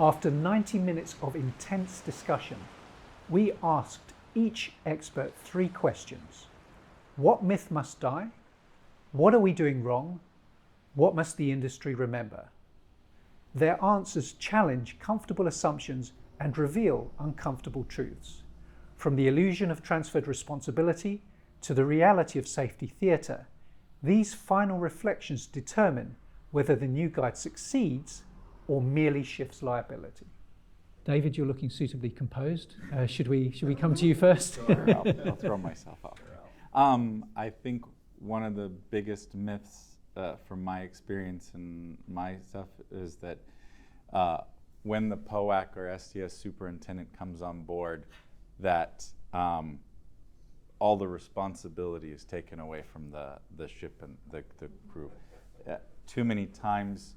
After 90 minutes of intense discussion, we asked each expert 3 questions. What myth must die? What are we doing wrong? What must the industry remember? Their answers challenge comfortable assumptions and reveal uncomfortable truths. From the illusion of transferred responsibility to the reality of safety theatre, these final reflections determine whether the new guide succeeds or merely shifts liability. David, you're looking suitably composed. Should we come to you first? Sure, I'll throw myself out. I think one of the biggest myths from my experience and my stuff is that when the POAC or STS superintendent comes on board, that all the responsibility is taken away from the ship and the crew. Too many times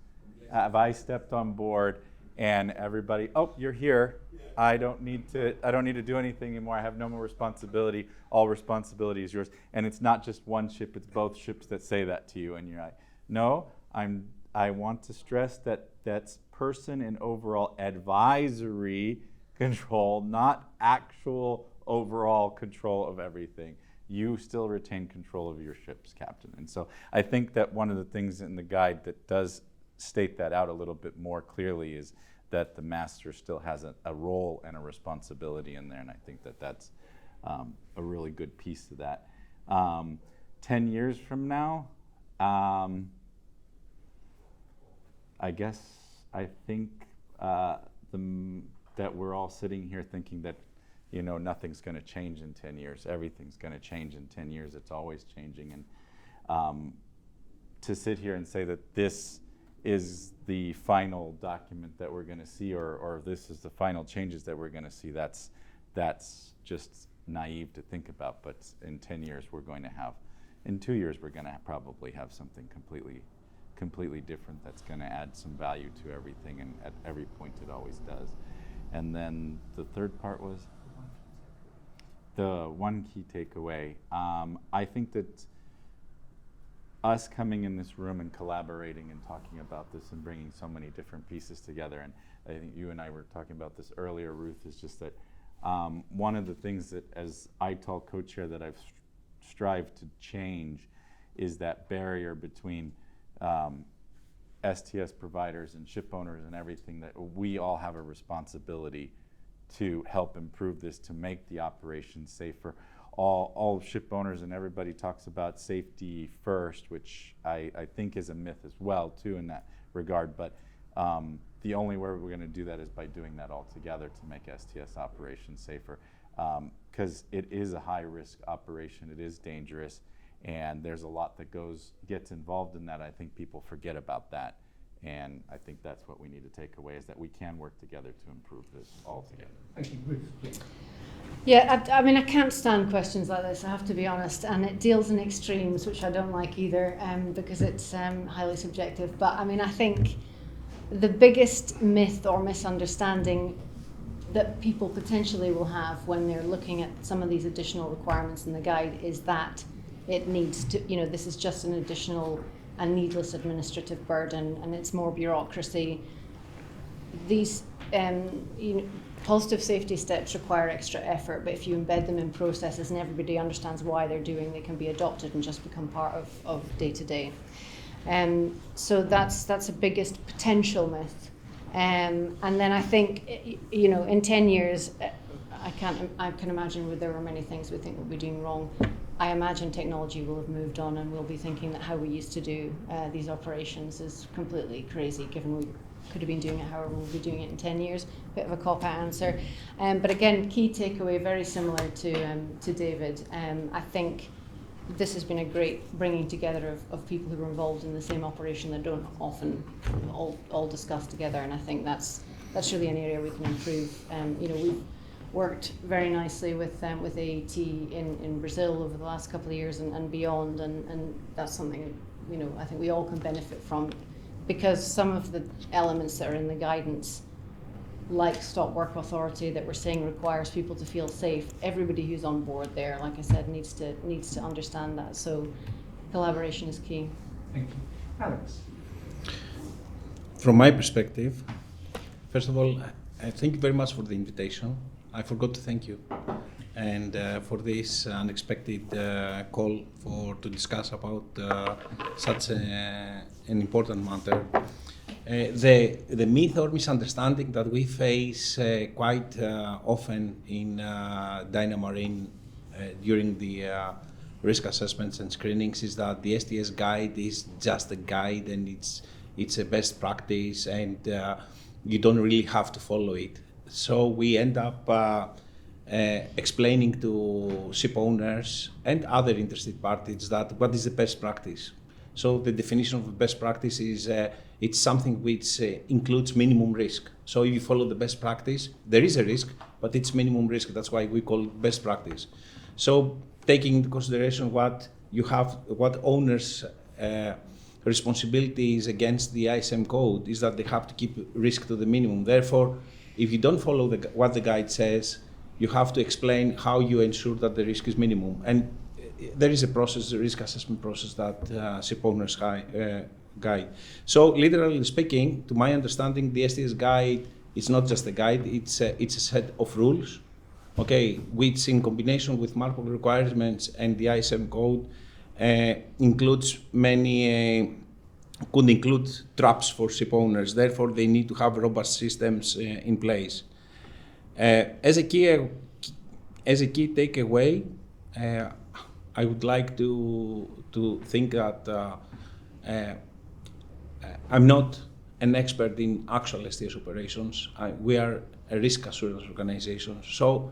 have I stepped on board and everybody, oh, you're here. I don't need to do anything anymore. I have no more responsibility. All responsibility is yours. And it's not just one ship, it's both ships that say that to you. And you're like, no, I want to stress that that's person and overall advisory control, not actual overall control of everything. You still retain control of your ship's captain. And so I think that one of the things in the guide that does state that out a little bit more clearly is that the master still has a role and a responsibility in there, and I think that that's a really good piece of that. 10 years from now, I think that we're all sitting here thinking that nothing's going to change in 10 years. Everything's going to change in 10 years. It's always changing, and to sit here and say that this is the final document that we're going to see, or this is the final changes that we're going to see, that's just naive to think about. But in 10 years we're going to have, in 2 years we're going to probably have something completely different that's going to add some value to everything, and at every point it always does. And then the third part was the one key takeaway. I think that us coming in this room and collaborating and talking about this and bringing so many different pieces together, and I think you and I were talking about this earlier, Ruth, is just that one of the things that as ITAL co-chair that I've strived to change is that barrier between STS providers and ship owners and everything, that we all have a responsibility to help improve this, to make the operation safer. All ship owners and everybody talks about safety first, which I think is a myth as well too in that regard, but the only way we're going to do that is by doing that all together to make STS operations safer, because it is a high-risk operation, it is dangerous, and there's a lot that gets involved in that. I think people forget about that, and I think that's what we need to take away, is that we can work together to improve this all together. Thank you. Ruth, please. Yeah, I mean, I can't stand questions like this, I have to be honest, and it deals in extremes, which I don't like either, because it's highly subjective. But I mean, I think the biggest myth or misunderstanding that people potentially will have when they're looking at some of these additional requirements in the guide is that it needs to, this is just an additional and needless administrative burden, and it's more bureaucracy. These positive safety steps require extra effort, but if you embed them in processes and everybody understands why they're doing, they can be adopted and just become part of day-to-day. So that's the biggest potential myth. And then I think, in 10 years, I can imagine there are many things we think we'll be doing wrong. I imagine technology will have moved on, and we'll be thinking that how we used to do these operations is completely crazy, given we could have been doing it however we'll be doing it in 10 years. Bit of a cop-out answer. But again, key takeaway, very similar to David. I think this has been a great bringing together of people who are involved in the same operation that don't often all discuss together, and I think that's really an area we can improve. We've worked very nicely with AET in Brazil over the last couple of years and beyond, and that's something I think we all can benefit from, because some of the elements that are in the guidance, like stop work authority that we're saying requires people to feel safe, everybody who's on board there, like I said, needs to understand that. So collaboration is key. Thank you. Alex. From my perspective, First of all, thank you very much for the invitation. I forgot to thank you, and for this unexpected call to discuss about such an important matter. The myth or misunderstanding that we face quite often in Dynamarine during the risk assessments and screenings is that the STS guide is just a guide and it's a best practice and you don't really have to follow it. So we end up explaining to ship owners and other interested parties that what is the best practice. So the definition of the best practice is it's something which includes minimum risk. So if you follow the best practice, there is a risk, but it's minimum risk. That's why we call it best practice. So taking into consideration what owners' responsibility is against the ISM code is that they have to keep risk to the minimum. Therefore, if you don't follow what the guide says, you have to explain how you ensure that the risk is minimum. And there is a process, a risk assessment process that ship owners guide. So literally speaking, to my understanding, the STS guide is not just a guide, it's a set of rules, okay, which in combination with MARPOL requirements and the ISM code includes could include traps for ship owners. Therefore, they need to have robust systems in place. As a key takeaway, I would like to think that I'm not an expert in actual STS operations. We are a risk assurance organization, so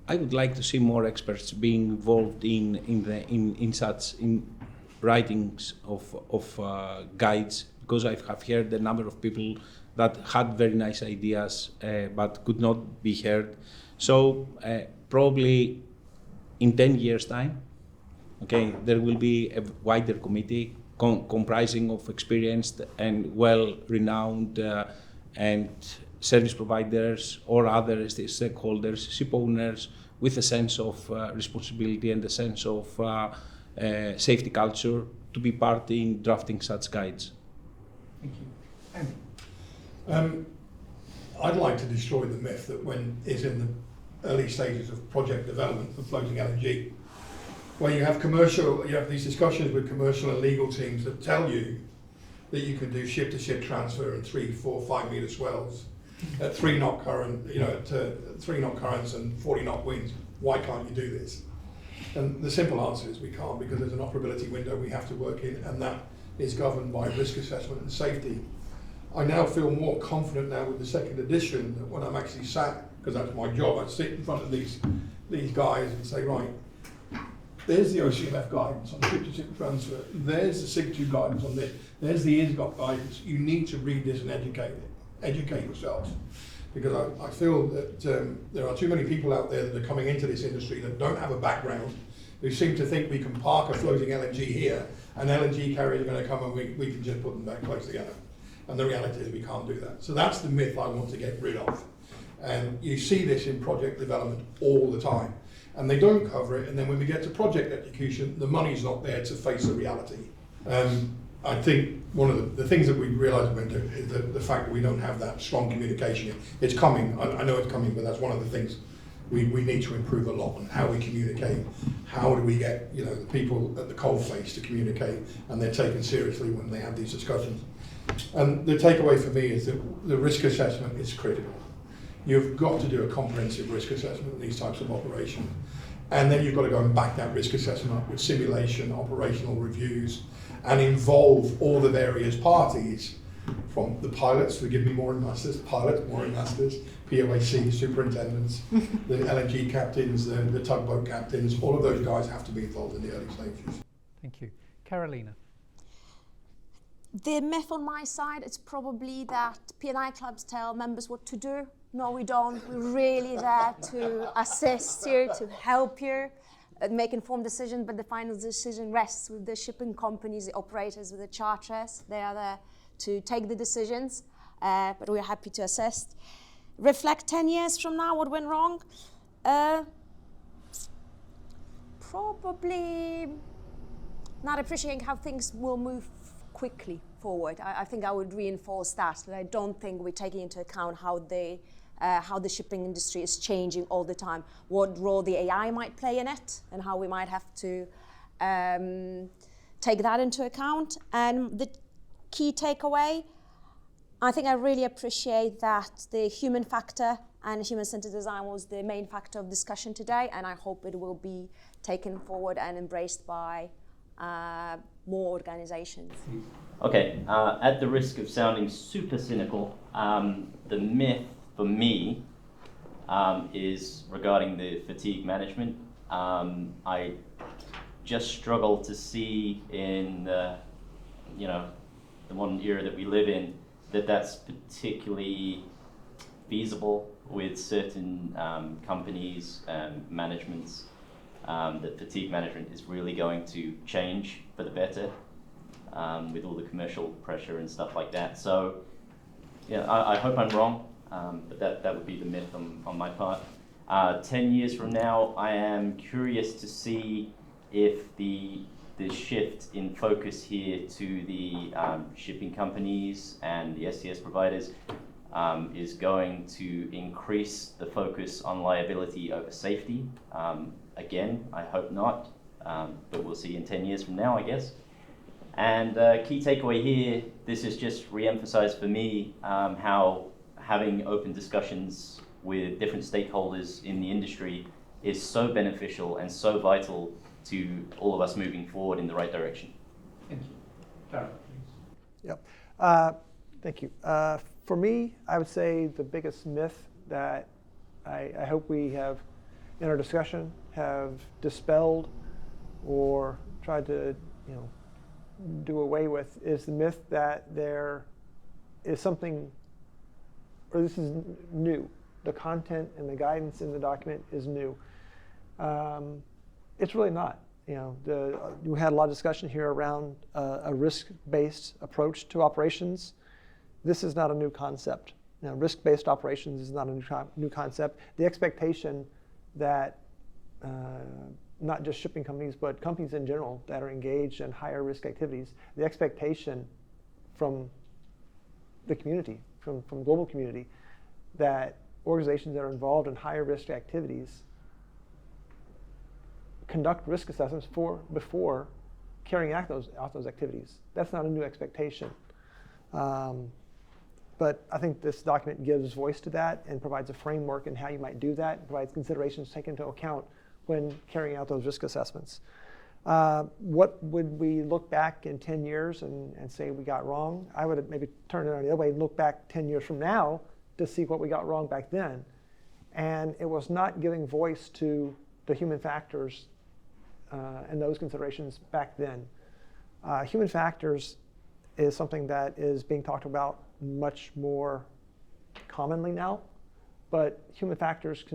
I would like to see more experts being involved in such writings of guides, because I have heard a number of people that had very nice ideas but could not be heard. So probably in 10 years' time, okay, there will be a wider committee comprising of experienced and well-renowned and service providers or other stakeholders, ship owners, with a sense of responsibility and a sense of safety culture to be part in drafting such guides. Thank you. Andy? I'd like to destroy the myth that when is in the early stages of project development for floating LNG, where you have these discussions with commercial and legal teams that tell you that you can do ship-to-ship transfer in 3, 4, 5 meter swells at 3 knot current, at 3 knot currents and 40 knot winds. Why can't you do this? And the simple answer is we can't, because there's an operability window we have to work in, and that is governed by risk assessment and safety. I now feel more confident now with the second edition that when I'm actually sat, because that's my job, I sit in front of these guys and say, right, there's the OCMF guidance on ship-to-ship transfer, there's the SIG2 guidance on this, there's the ISGOP guidance. You need to read this and educate yourselves. Because I feel that there are too many people out there that are coming into this industry that don't have a background, who seem to think we can park a floating LNG here and LNG carriers are going to come and we can just put them back close together. And the reality is we can't do that. So that's the myth I want to get rid of. And you see this in project development all the time. And they don't cover it, and then when we get to project execution, the money's not there to face the reality. I think one of the things that we realise is the fact that we don't have that strong communication. It's coming, I know it's coming, but that's one of the things we need to improve a lot on how we communicate. How do we get the people at the coalface to communicate and they're taken seriously when they have these discussions. And the takeaway for me is that the risk assessment is critical. You've got to do a comprehensive risk assessment of these types of operations. And then you've got to go and back that risk assessment up with simulation, operational reviews, and involve all the various parties, from the pilots, forgive me, mooring masters, POAC, superintendents, the LNG captains, the tugboat captains, all of those guys have to be involved in the early stages. Thank you. Carolina? The myth on my side is probably that P&I clubs tell members what to do. No, we don't. We're really there to assist you, to help you make informed decisions, but the final decision rests with the shipping companies, the operators, with the charterers. They are there to take the decisions, but we're happy to assist. Reflect 10 years from now, what went wrong? Probably not appreciating how things will move quickly forward. I think I would reinforce that I don't think we're taking into account how the shipping industry is changing all the time, what role the AI might play in it, and how we might have to take that into account. And the key takeaway, I think I really appreciate that the human factor and human-centered design was the main factor of discussion today, and I hope it will be taken forward and embraced by more organizations. Okay, at the risk of sounding super cynical, the myth for me is regarding the fatigue management. I just struggle to see in the modern era that we live in that that's particularly feasible with certain companies and managements, that fatigue management is really going to change for the better with all the commercial pressure and stuff like that. So yeah, I hope I'm wrong, but that would be the myth on my part. 10 years from now, I am curious to see if the shift in focus here to the shipping companies and the STS providers is going to increase the focus on liability over safety. Again, I hope not, but we'll see in 10 years from now, I guess. And key takeaway here, this is just re-emphasized for me how having open discussions with different stakeholders in the industry is so beneficial and so vital to all of us moving forward in the right direction. Thank you. Darren, please. Yep. Thank you. For me, I would say the biggest myth that I hope we have in our discussion have dispelled or tried to do away with is the myth that there is something, or this is new. The content and the guidance in the document is new. It's really not. We had a lot of discussion here around a risk-based approach to operations. This is not a new concept. Risk-based operations is not a new concept. The expectation that not just shipping companies, but companies in general that are engaged in higher risk activities, the expectation from the community, from global community, that organizations that are involved in higher risk activities conduct risk assessments before carrying out those activities. That's not a new expectation. But I think this document gives voice to that and provides a framework in how you might do that, provides considerations taken into account when carrying out those risk assessments. What would we look back in 10 years and say we got wrong? I would maybe turn it on the other way and look back 10 years from now to see what we got wrong back then. And it was not giving voice to the human factors and those considerations back then. Human factors is something that is being talked about much more commonly now, but human factors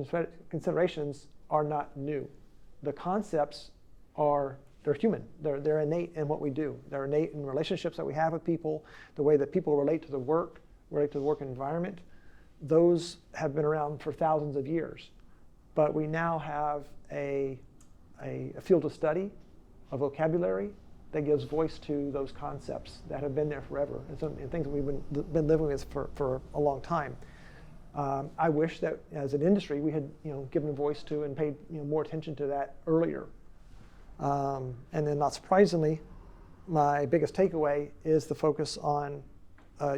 considerations are not new. The concepts they're human. They're innate in what we do. They're innate in relationships that we have with people, the way that people relate to the work environment. Those have been around for thousands of years, but we now have a field of study, a vocabulary that gives voice to those concepts that have been there forever and things that we've been living with for a long time. I wish that as an industry we had given a voice to and paid more attention to that earlier. And then not surprisingly, my biggest takeaway is the focus on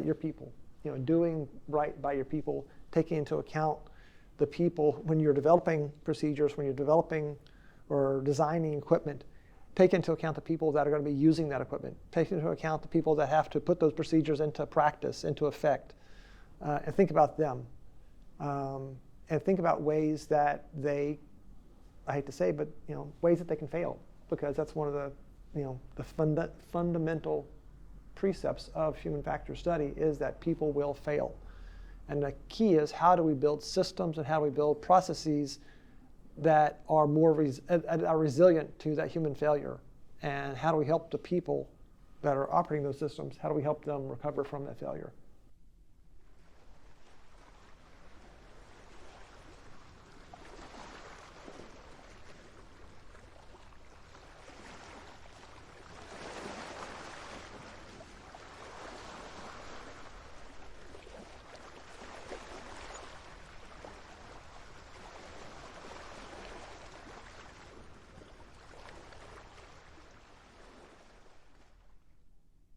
your people. Doing right by your people, taking into account the people when you're developing procedures, when you're developing or designing equipment. Take into account the people that are going to be using that equipment. Take into account the people that have to put those procedures into practice, into effect, and think about them. And think about ways that I hate to say, but ways that they can fail, because that's one of the fundamental precepts of human factor study is that people will fail. And the key is how do we build systems and how do we build processes that are more are resilient to that human failure, and how do we help the people that are operating those systems, how do we help them recover from that failure?